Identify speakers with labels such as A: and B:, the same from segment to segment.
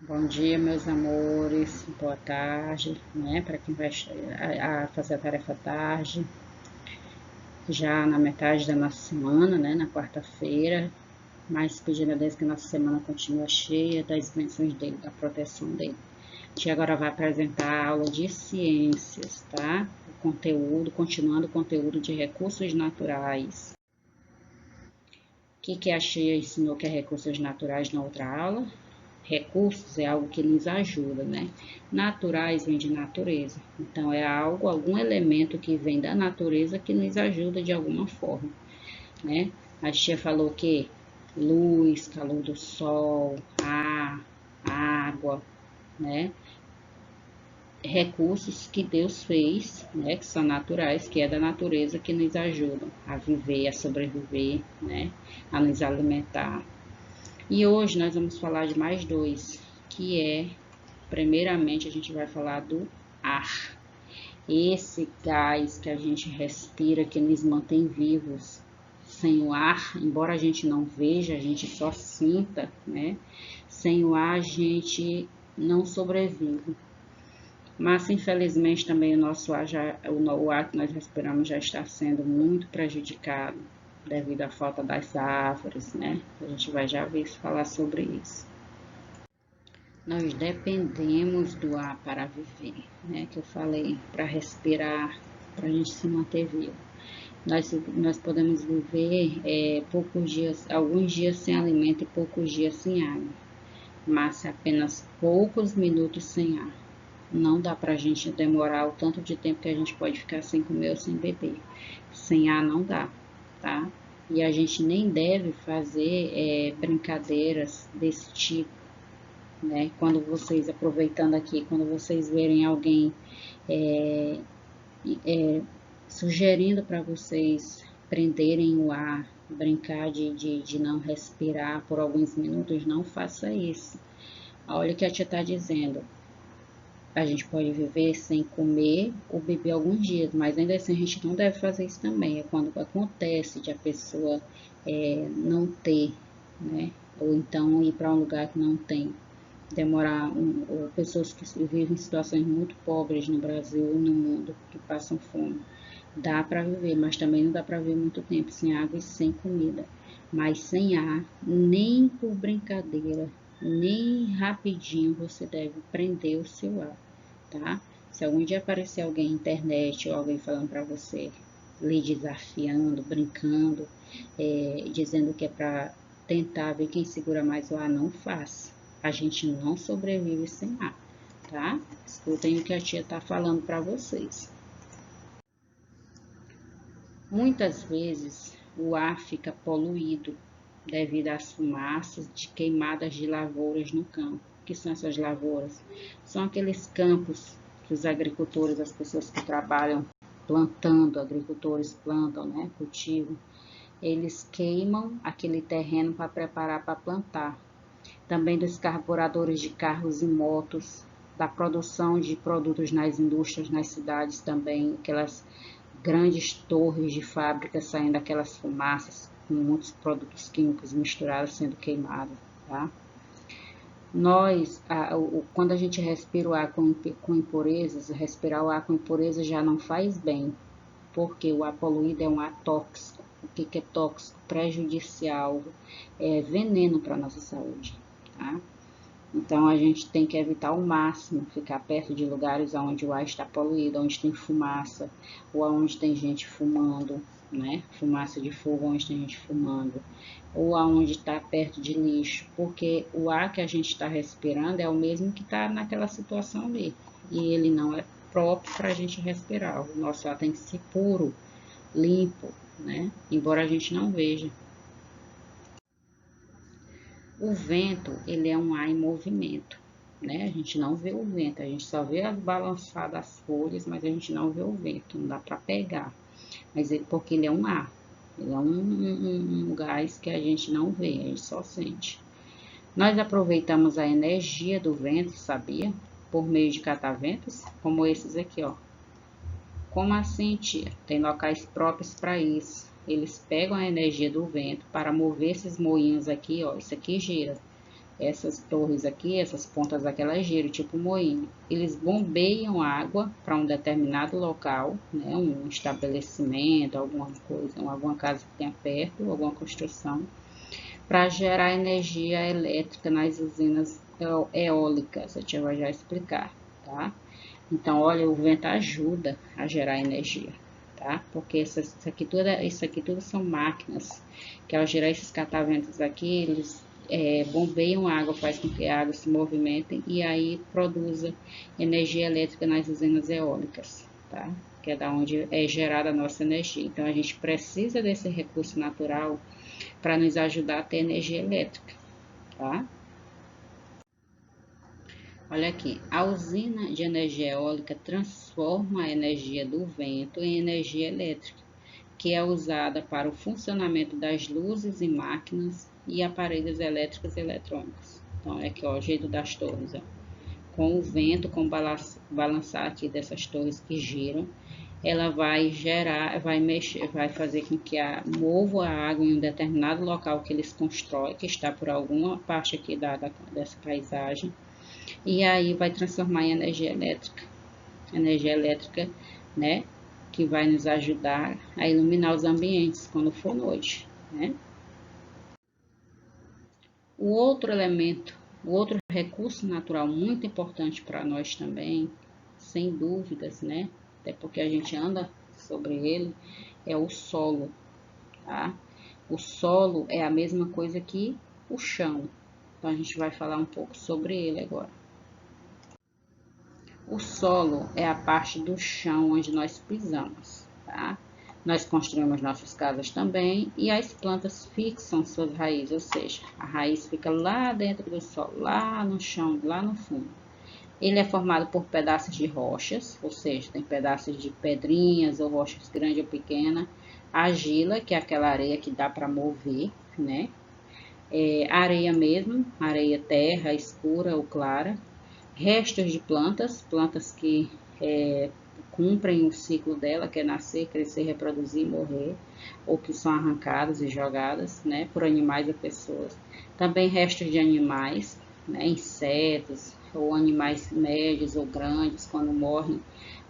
A: Bom dia, meus amores. Boa tarde, né? Para quem vai a fazer a tarefa tarde, já na metade da nossa semana, né? Na quarta-feira. Mas pedindo a Deus que nossa semana continue cheia das bênçãos dele, da proteção dele. A gente agora vai apresentar a aula de ciências, tá? O conteúdo, continuando o conteúdo de recursos naturais. O que a Cheia ensinou que é recursos naturais na outra aula? Recursos é algo que nos ajuda, né? Naturais vem de natureza. Então, é algo, algum elemento que vem da natureza que nos ajuda de alguma forma, né? A tia falou que luz, calor do sol, ar, água, né? Recursos que Deus fez, né? Que são naturais, que é da natureza, que nos ajudam a viver, a sobreviver, né? A nos alimentar. E hoje nós vamos falar de mais dois, que é, primeiramente, a gente vai falar do ar. Esse gás que a gente respira, que nos mantém vivos. Sem o ar, embora a gente não veja, a gente só sinta, né? Sem o ar, a gente não sobrevive. Mas, infelizmente, também o nosso ar, o ar que nós respiramos já está sendo muito prejudicado devido à falta das árvores, né? A gente vai já ver falar sobre isso. Nós dependemos do ar para viver, né? Que eu falei, para respirar, para a gente se manter vivo. Nós podemos viver poucos dias, alguns dias sem alimento e poucos dias sem água, mas apenas poucos minutos sem ar. Não dá para a gente demorar o tanto de tempo que a gente pode ficar sem comer ou sem beber. Sem ar não dá, tá? E a gente nem deve fazer brincadeiras desse tipo, né? Quando vocês, aproveitando aqui, quando vocês verem alguém é, é, sugerindo para vocês prenderem o ar, brincar de não respirar por alguns minutos, não faça isso. Olha o que a tia está dizendo. A gente pode viver sem comer ou beber alguns dias, mas ainda assim a gente não deve fazer isso também. É quando acontece de a pessoa não ter, né? Ou então ir para um lugar que não tem. Demorar, ou pessoas que vivem em situações muito pobres no Brasil e no mundo, que passam fome. Dá para viver, mas também não dá para viver muito tempo sem água e sem comida. Mas sem ar, nem por brincadeira, nem rapidinho você deve prender o seu ar, tá? Se algum dia aparecer alguém na internet ou alguém falando para você, lhe desafiando, brincando, dizendo que é para tentar ver quem segura mais o ar, não faça. A gente não sobrevive sem ar, tá? Escutem o que a tia tá falando para vocês. Muitas vezes o ar fica poluído devido às fumaças de queimadas de lavouras no campo. O que são essas lavouras? São aqueles campos que os agricultores, as pessoas que trabalham plantando, agricultores plantam, né, cultivam, eles queimam aquele terreno para preparar para plantar. Também dos carburadores de carros e motos, da produção de produtos nas indústrias, nas cidades também, aquelas grandes torres de fábricas saindo daquelas fumaças com muitos produtos químicos misturados sendo queimados, tá? Quando a gente respira o ar com impurezas, respirar o ar com impurezas já não faz bem, porque o ar poluído é um ar tóxico. O que é tóxico? Prejudicial, é veneno para a nossa saúde, tá? Então a gente tem que evitar ao máximo ficar perto de lugares onde o ar está poluído, onde tem fumaça, ou onde tem gente fumando, né? Fumaça de fogo onde tem gente fumando, ou aonde está perto de lixo, porque o ar que a gente está respirando é o mesmo que está naquela situação ali, e ele não é próprio para a gente respirar. O nosso ar tem que ser puro, limpo, né? Embora a gente não veja. O vento, ele é um ar em movimento, né? A gente não vê o vento, a gente só vê as balançar das folhas, mas a gente não vê o vento, não dá para pegar. Mas porque ele é um ar, ele é um gás que a gente não vê, a gente só sente. Nós aproveitamos a energia do vento, sabia? Por meio de cataventos, como esses aqui, ó. Como assim, tia? Tem locais próprios para isso. Eles pegam a energia do vento para mover esses moinhos aqui, ó. Isso aqui gira. essas torres aqui, essas pontas aqui, elas giram, tipo moinho. Eles bombeiam água para um determinado local, né, um estabelecimento, alguma coisa, alguma casa que tenha perto, alguma construção, para gerar energia elétrica nas usinas eólicas. A tia vai já explicar, tá? Então, olha, o vento ajuda a gerar energia, tá? Porque isso aqui tudo são máquinas que, ao gerar esses cataventos aqui, eles bombeiam água, faz com que a água se movimente e aí produza energia elétrica nas usinas eólicas, tá? Que é da onde é gerada a nossa energia. Então, a gente precisa desse recurso natural para nos ajudar a ter energia elétrica, tá? Olha aqui, a usina de energia eólica transforma a energia do vento em energia elétrica, que é usada para o funcionamento das luzes e máquinas e aparelhos elétricos e eletrônicos. Então, é aqui, ó, o jeito das torres, ó. Com o vento, com o balançar aqui dessas torres que giram, ela vai gerar, vai mexer, vai fazer com que mova a água em um determinado local que eles constroem, que está por alguma parte aqui dessa paisagem, e aí vai transformar em energia elétrica, né, que vai nos ajudar a iluminar os ambientes quando for noite, né. O outro elemento, o outro recurso natural muito importante para nós também, sem dúvidas, né, até porque a gente anda sobre ele, é o solo, tá? O solo é a mesma coisa que o chão, então a gente vai falar um pouco sobre ele agora. O solo é a parte do chão onde nós pisamos, tá? Nós construímos nossas casas também e as plantas fixam suas raízes, ou seja, a raiz fica lá dentro do solo, lá no chão, lá no fundo. Ele é formado por pedaços de rochas, ou seja, tem pedaços de pedrinhas ou rochas grandes ou pequenas, argila, que é aquela areia que dá para mover, né? Areia mesmo, areia terra escura ou clara, restos de plantas que cumprem o ciclo dela, que é nascer, crescer, reproduzir, morrer, ou que são arrancadas e jogadas, né, por animais ou pessoas. Também restos de animais, né, insetos ou animais médios ou grandes, quando morrem,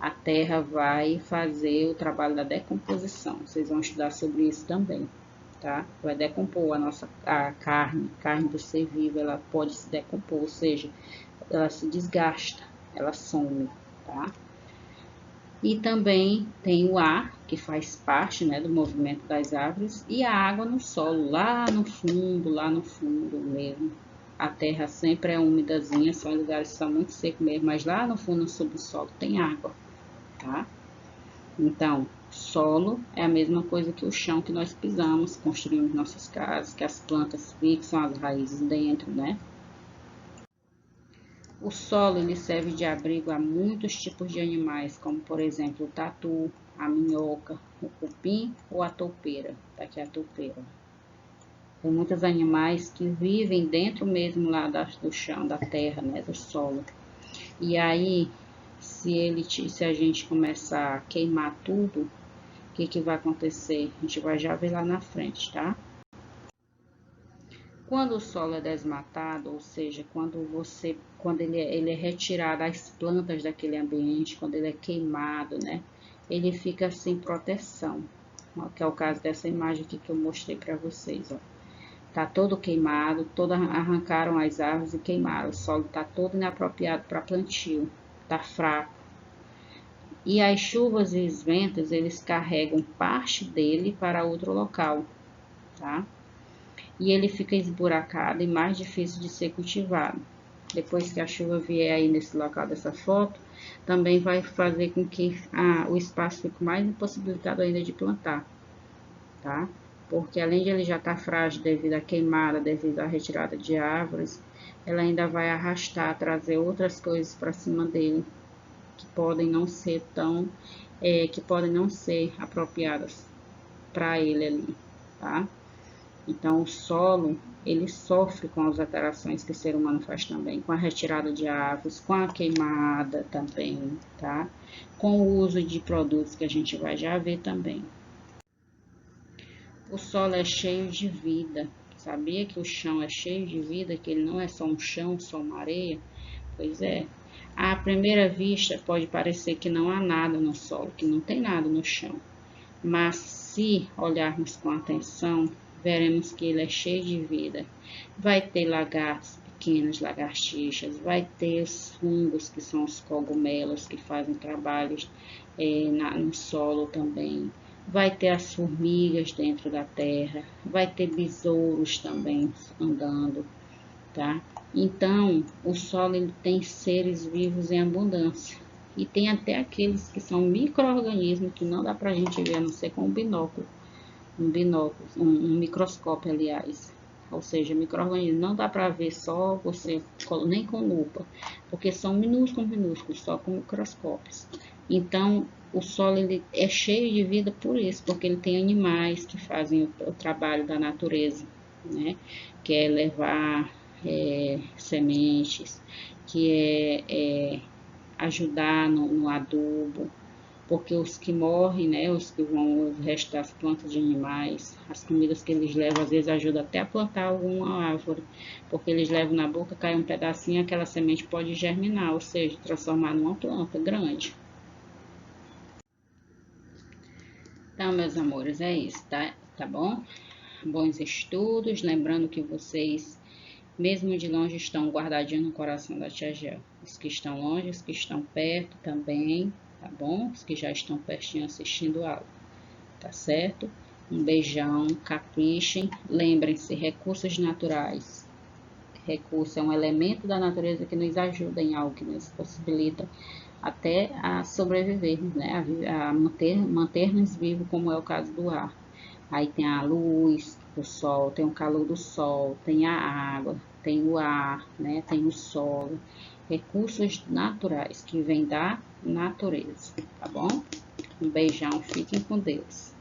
A: a terra vai fazer o trabalho da decomposição. Vocês vão estudar sobre isso também, tá? Vai decompor a carne do ser vivo, ela pode se decompor, ou seja, ela se desgasta, ela some, tá? E também tem o ar, que faz parte, né, do movimento das árvores, e a água no solo, lá no fundo mesmo. A terra sempre é úmidazinha, são lugares que são muito secos mesmo, mas lá no fundo, no subsolo, tem água, tá? Então, solo é a mesma coisa que o chão que nós pisamos, construímos nossas casas, que as plantas fixam as raízes dentro, né? O solo ele serve de abrigo a muitos tipos de animais, como por exemplo o tatu, a minhoca, o cupim ou a toupeira. Tá aqui a toupeira. Tem muitos animais que vivem dentro mesmo lá do chão, da terra, né, do solo. E aí, se a gente começar a queimar tudo, o que vai acontecer? A gente vai já ver lá na frente, tá? Quando o solo é desmatado, ou seja, quando ele é retirado as plantas daquele ambiente, quando ele é queimado, né? Ele fica sem proteção, ó, que é o caso dessa imagem aqui que eu mostrei para vocês, ó. Tá todo queimado, arrancaram as árvores e queimaram. O solo tá todo inapropriado para plantio, tá fraco. E as chuvas e os ventos, eles carregam parte dele para outro local, tá? E ele fica esburacado e mais difícil de ser cultivado. Depois que a chuva vier aí nesse local dessa foto, também vai fazer com que o espaço fique mais impossibilitado ainda de plantar, tá? Porque além de ele já estar frágil devido à queimada, devido à retirada de árvores, ela ainda vai arrastar, trazer outras coisas para cima dele, que podem não ser apropriadas para ele ali, tá? Então, o solo, ele sofre com as alterações que o ser humano faz também, com a retirada de árvores, com a queimada também, tá? Com o uso de produtos que a gente vai já ver também. O solo é cheio de vida, Sabia que o chão é cheio de vida, que ele não é só um chão, só uma areia? Pois é. À primeira vista pode parecer que não há nada no solo, que não tem nada no chão. Mas se olharmos com atenção, veremos que ele é cheio de vida. Vai ter lagartos, pequenas lagartixas, vai ter os fungos, que são os cogumelos, que fazem trabalhos no solo também. Vai ter as formigas dentro da terra, vai ter besouros também andando, tá? Então, o solo ele tem seres vivos em abundância. E tem até aqueles que são micro-organismos que não dá para a gente ver, a não ser com um binóculo. Um microscópio, aliás. Ou seja, micro-organismos não dá para ver só você, nem com lupa, porque são minúsculos, só com microscópios. Então, o solo ele é cheio de vida por isso, porque ele tem animais que fazem o trabalho da natureza, né? Que é levar sementes, que é ajudar no adubo, porque os que morrem, né, os que vão, o resto das plantas de animais, as comidas que eles levam, às vezes ajuda até a plantar alguma árvore, porque eles levam na boca, cai um pedacinho, aquela semente pode germinar, ou seja, transformar numa planta grande. Então, meus amores, é isso, tá bom? Bons estudos, lembrando que vocês, mesmo de longe, estão guardadinhos no coração da Tia Gel. Os que estão longe, os que estão perto também, tá bom? Os que já estão pertinho assistindo a aula, tá certo? Um beijão, caprichem. Lembrem-se, recursos naturais. Recurso é um elemento da natureza que nos ajuda em algo, que nos possibilita até a sobrevivermos, né? A manter-nos vivos, como é o caso do ar. Aí tem a luz do sol, tem o calor do sol, tem a água, tem o ar, né? Tem o solo. Recursos naturais que vêm da natureza, tá bom? Um beijão, fiquem com Deus.